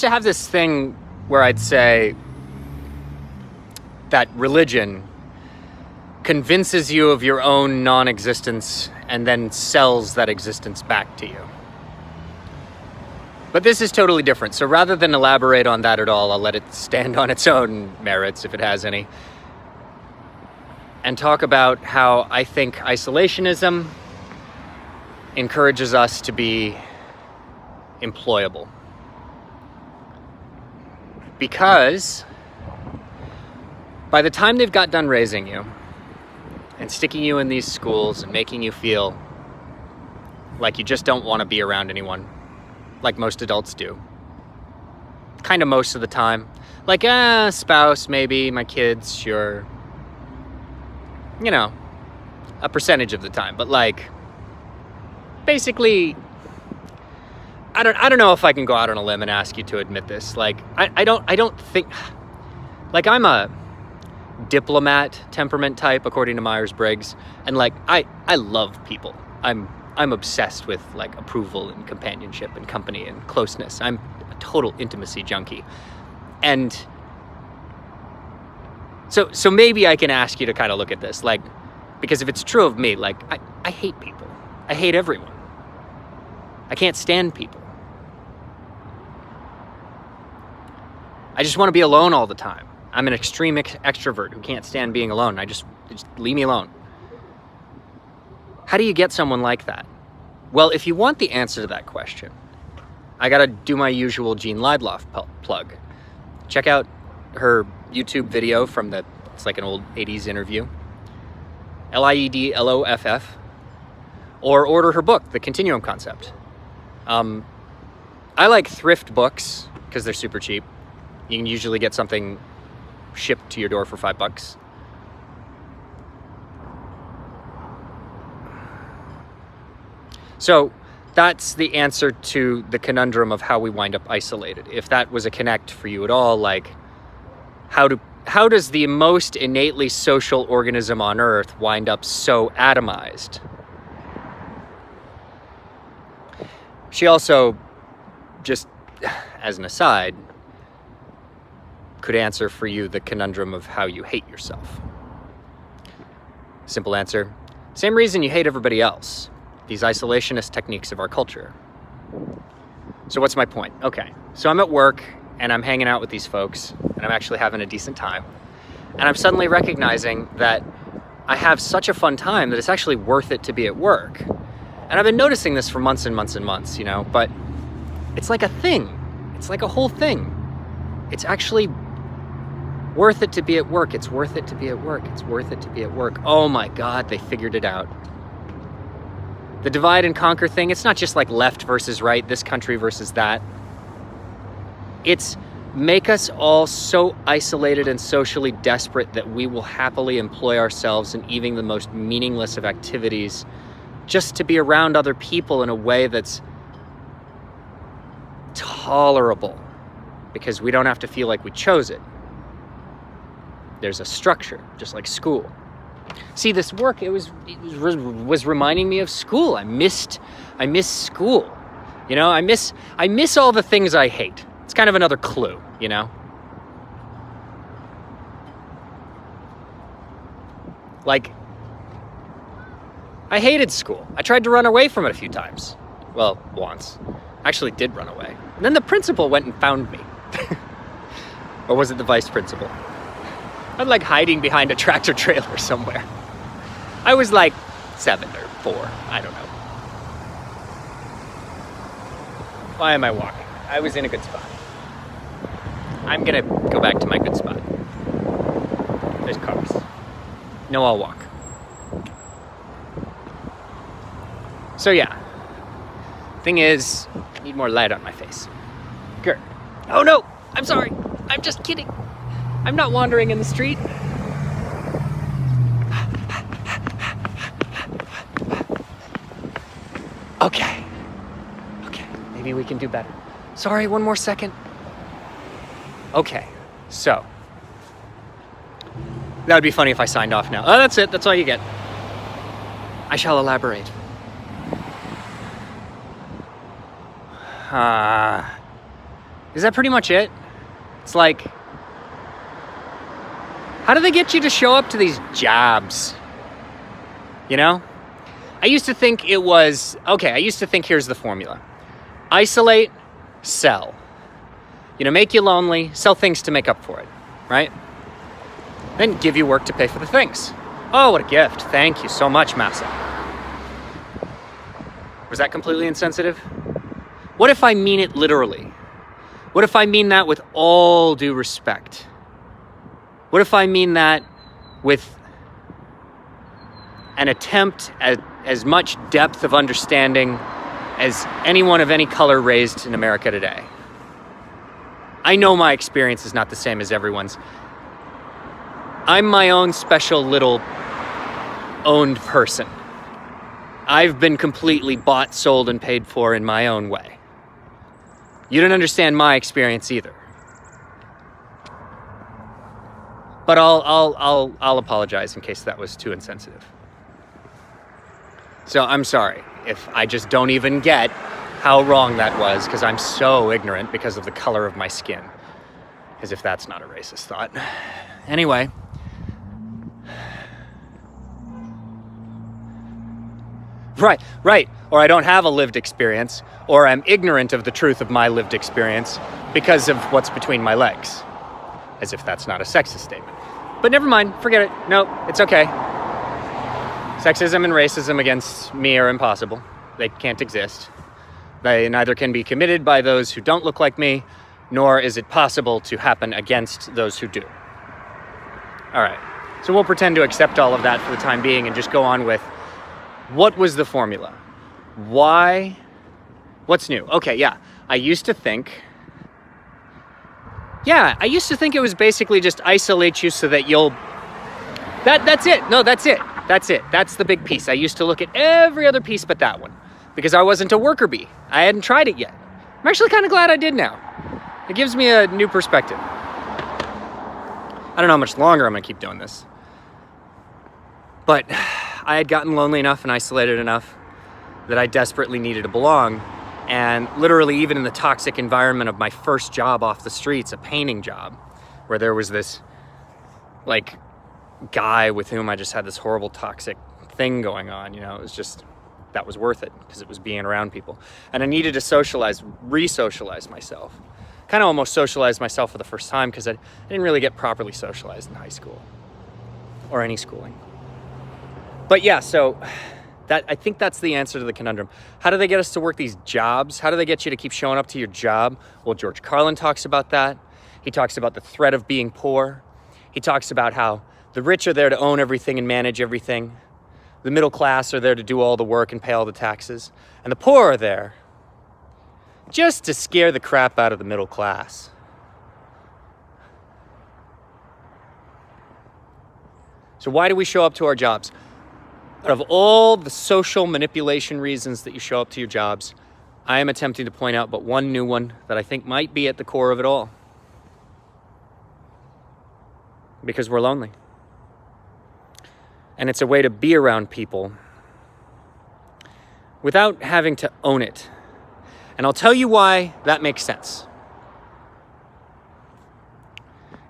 to have this thing where I'd say that religion convinces you of your own non-existence and then sells that existence back to you. But this is totally different. So rather than elaborate on that at all, I'll let it stand on its own merits, if it has any, and talk about how I think isolationism encourages us to be employable. Because by the time they've got done raising you and sticking you in these schools and making you feel like you just don't want to be around anyone, like most adults do, kind of most of the time, like, spouse, maybe, my kids, sure, you know, a percentage of the time, but like, basically, I don't know if I can go out on a limb and ask you to admit this. Like, I don't think, like, I'm a diplomat temperament type, according to Myers-Briggs, and like, I love people. I'm obsessed with like approval and companionship and company and closeness. I'm a total intimacy junkie. And so maybe I can ask you to kind of look at this, like, because if it's true of me, like, I hate people. I hate everyone. I can't stand people. I just want to be alone all the time. I'm an extreme extrovert who can't stand being alone. Just leave me alone. How do you get someone like that? Well, if you want the answer to that question, I gotta do my usual Jean Liedloff plug. Check out her YouTube video from it's like an old 80s interview, Liedloff, or order her book, The Continuum Concept. I like thrift books because they're super cheap. You can usually get something shipped to your door for $5. So that's the answer to the conundrum of how we wind up isolated. If that was a connect for you at all, like, how does the most innately social organism on Earth wind up so atomized? She also, just as an aside, could answer for you the conundrum of how you hate yourself. Simple answer: same reason you hate everybody else. These isolationist techniques of our culture. So what's my point? Okay, so I'm at work and I'm hanging out with these folks and I'm actually having a decent time. And I'm suddenly recognizing that I have such a fun time that it's actually worth it to be at work. And I've been noticing this for months and months and months, you know, but it's like a thing. It's like a whole thing. It's actually worth it to be at work. It's worth it to be at work. It's worth it to be at work. Oh my God, they figured it out. The divide and conquer thing, it's not just like left versus right, this country versus that. It's make us all so isolated and socially desperate that we will happily employ ourselves in even the most meaningless of activities just to be around other people in a way that's tolerable, because we don't have to feel like we chose it. There's a structure, just like school. See, this work, it was reminding me of school. I miss school. You know, I miss all the things I hate. It's kind of another clue, you know? Like, I hated school. I tried to run away from it a few times. Well, once. I actually did run away. And then the principal went and found me. Or was it the vice principal? I was like hiding behind a tractor trailer somewhere. I was like 7 or 4, I don't know. Why am I walking? I was in a good spot. I'm gonna go back to my good spot. There's cars. No, I'll walk. So yeah, thing is, I need more light on my face. Good. Oh no, I'm sorry. I'm just kidding. I'm not wandering in the street. Okay, maybe we can do better. Sorry, one more second. Okay, so. That would be funny if I signed off now. Oh, that's it, that's all you get. I shall elaborate. Is that pretty much it? It's like, how do they get you to show up to these jobs? You know? I used to think here's the formula. Isolate, sell. Make you lonely, sell things to make up for it, right? Then give you work to pay for the things. Oh, what a gift. Thank you so much, Massa. Was that completely insensitive? What if I mean it literally? What if I mean that with all due respect? What if I mean that with an attempt at as much depth of understanding as anyone of any color raised in America today? I know my experience is not the same as everyone's. I'm my own special little owned person. I've been completely bought, sold, and paid for in my own way. You don't understand my experience either. But I'll apologize in case that was too insensitive. So I'm sorry if I just don't even get how wrong that was, because I'm so ignorant because of the color of my skin. As if that's not a racist thought. Anyway. Right. Or I don't have a lived experience, or I'm ignorant of the truth of my lived experience because of what's between my legs. As if that's not a sexist statement. But never mind, forget it. No, it's okay. Sexism and racism against me are impossible. They can't exist. They neither can be committed by those who don't look like me, nor is it possible to happen against those who do. All right, so we'll pretend to accept all of that for the time being and just go on with, what was the formula? Why? What's new? Okay, yeah, I used to think it was basically just isolate you so that you'll, that's it. No, that's it. That's the big piece. I used to look at every other piece but that one, because I wasn't a worker bee. I hadn't tried it yet. I'm actually kind of glad I did now. It gives me a new perspective. I don't know how much longer I'm gonna keep doing this. But I had gotten lonely enough and isolated enough that I desperately needed to belong. And literally, even in the toxic environment of my first job off the streets, a painting job, where there was this, guy with whom I just had this horrible toxic thing going on, it was just, that was worth it, because it was being around people. And I needed to re-socialize myself. Kind of almost socialize myself for the first time, because I didn't really get properly socialized in high school, or any schooling. But yeah, so I think that's the answer to the conundrum. How do they get us to work these jobs? How do they get you to keep showing up to your job? Well, George Carlin talks about that. He talks about the threat of being poor. He talks about how the rich are there to own everything and manage everything. The middle class are there to do all the work and pay all the taxes. And the poor are there just to scare the crap out of the middle class. So why do we show up to our jobs? Out of all the social manipulation reasons that you show up to your jobs, I am attempting to point out but one new one that I think might be at the core of it all. Because we're lonely. And it's a way to be around people without having to own it. And I'll tell you why that makes sense.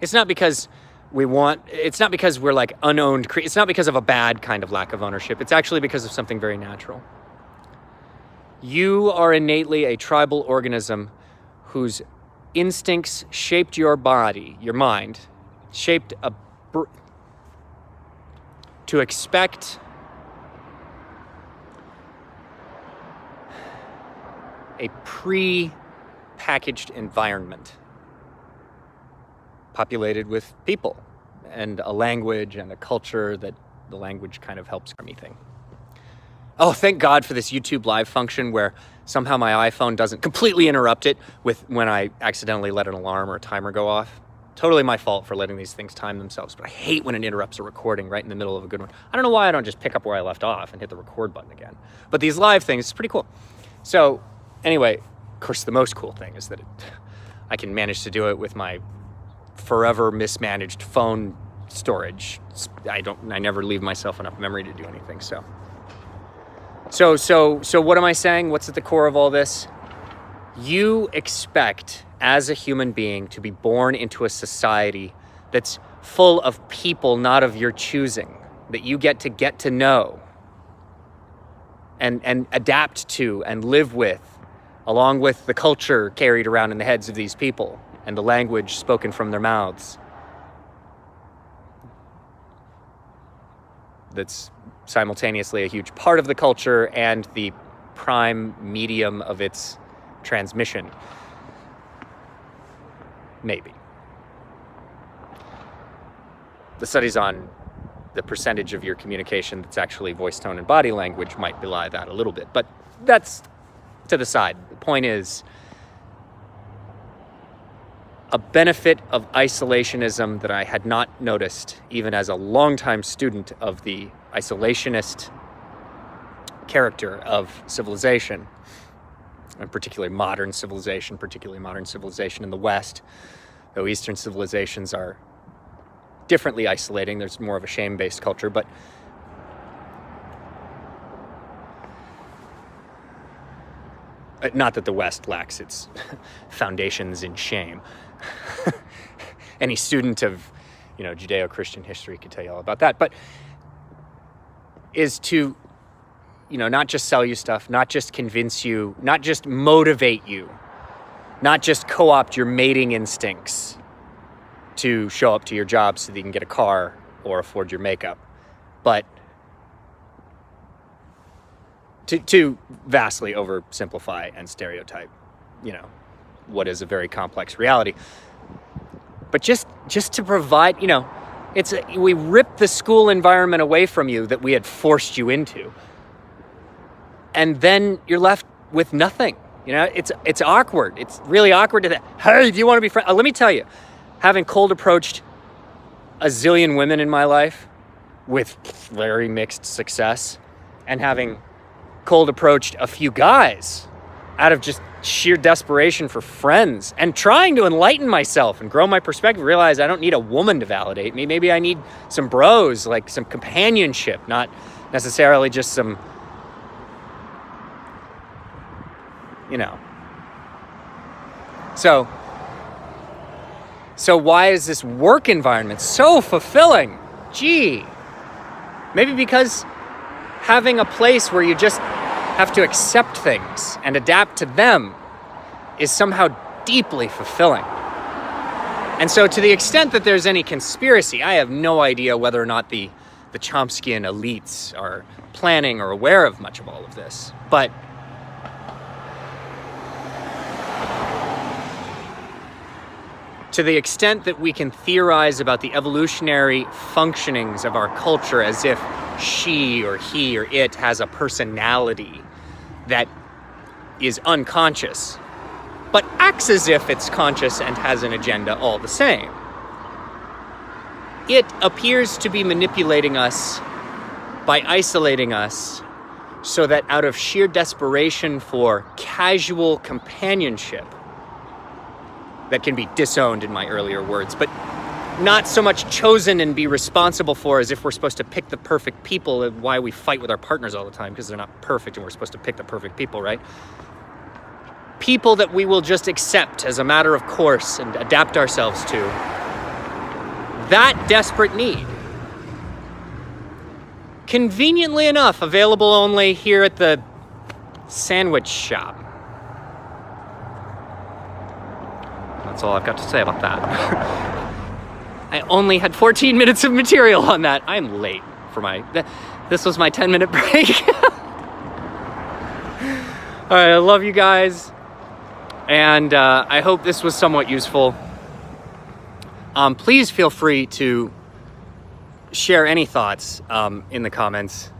It's not because we're like unowned, it's not because of a bad kind of lack of ownership. It's actually because of something very natural. You are innately a tribal organism whose instincts shaped your body, your mind, shaped to expect a pre-packaged environment populated with people and a language and a culture that the language kind of helps me think. Oh, thank God for this YouTube live function where somehow my iPhone doesn't completely interrupt it when I accidentally let an alarm or a timer go off. Totally my fault for letting these things time themselves, but I hate when it interrupts a recording right in the middle of a good one. I don't know why I don't just pick up where I left off and hit the record button again. But these live things, it's pretty cool. So anyway, of course, the most cool thing is that I can manage to do it with my forever mismanaged phone storage. I never leave myself enough memory to do anything. So what am I saying? What's at the core of all this? You expect as a human being to be born into a society that's full of people not of your choosing, that you get to know and adapt to and live with, along with the culture carried around in the heads of these people and the language spoken from their mouths. That's simultaneously a huge part of the culture and the prime medium of its transmission. Maybe. The studies on the percentage of your communication that's actually voice tone and body language might belie that a little bit, but that's to the side. The point is, a benefit of isolationism that I had not noticed even as a longtime student of the isolationist character of civilization, and particularly modern civilization in the West, though Eastern civilizations are differently isolating. There's more of a shame-based culture, but not that the West lacks its foundations in shame. Any student of, Judeo-Christian history could tell you all about that, but is to, not just sell you stuff, not just convince you, not just motivate you, not just co-opt your mating instincts to show up to your job so that you can get a car or afford your makeup, but to vastly oversimplify and stereotype, what is a very complex reality. But just to provide, we ripped the school environment away from you that we had forced you into, and then you're left with nothing. It's awkward. It's really awkward to that. Hey, do you want to be friends? Let me tell you, having cold approached a zillion women in my life with very mixed success, and having cold approached a few guys out of just sheer desperation for friends, and trying to enlighten myself and grow my perspective, realize I don't need a woman to validate me. Maybe I need some bros, like some companionship, not necessarily just some, So why is this work environment so fulfilling? Gee, maybe because having a place where you just have to accept things and adapt to them is somehow deeply fulfilling. And so to the extent that there's any conspiracy, I have no idea whether or not the Chomskyan elites are planning or aware of much of all of this. But to the extent that we can theorize about the evolutionary functionings of our culture as if she or he or it has a personality that is unconscious, but acts as if it's conscious and has an agenda all the same, it appears to be manipulating us by isolating us so that out of sheer desperation for casual companionship that can be disowned in my earlier words, but not so much chosen and be responsible for as if we're supposed to pick the perfect people, and why we fight with our partners all the time because they're not perfect and we're supposed to pick the perfect people, right? People that we will just accept as a matter of course and adapt ourselves to. That desperate need. Conveniently enough, available only here at the sandwich shop. That's all I've got to say about that. I only had 14 minutes of material on that. I'm late for this was my 10-minute break. All right, I love you guys. And I hope this was somewhat useful. Please feel free to share any thoughts in the comments.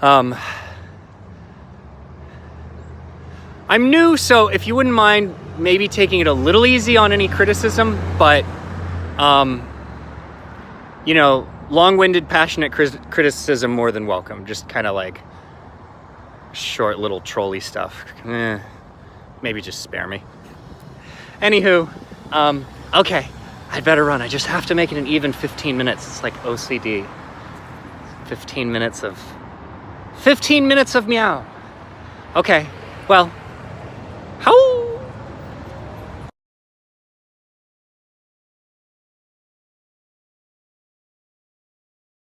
I'm new, so if you wouldn't mind maybe taking it a little easy on any criticism, but long-winded, passionate criticism more than welcome. Just kind of like short little trolley stuff. Maybe just spare me. Anywho, okay, I'd better run. I just have to make it an even 15 minutes. It's like OCD. 15 minutes of meow. Okay, well,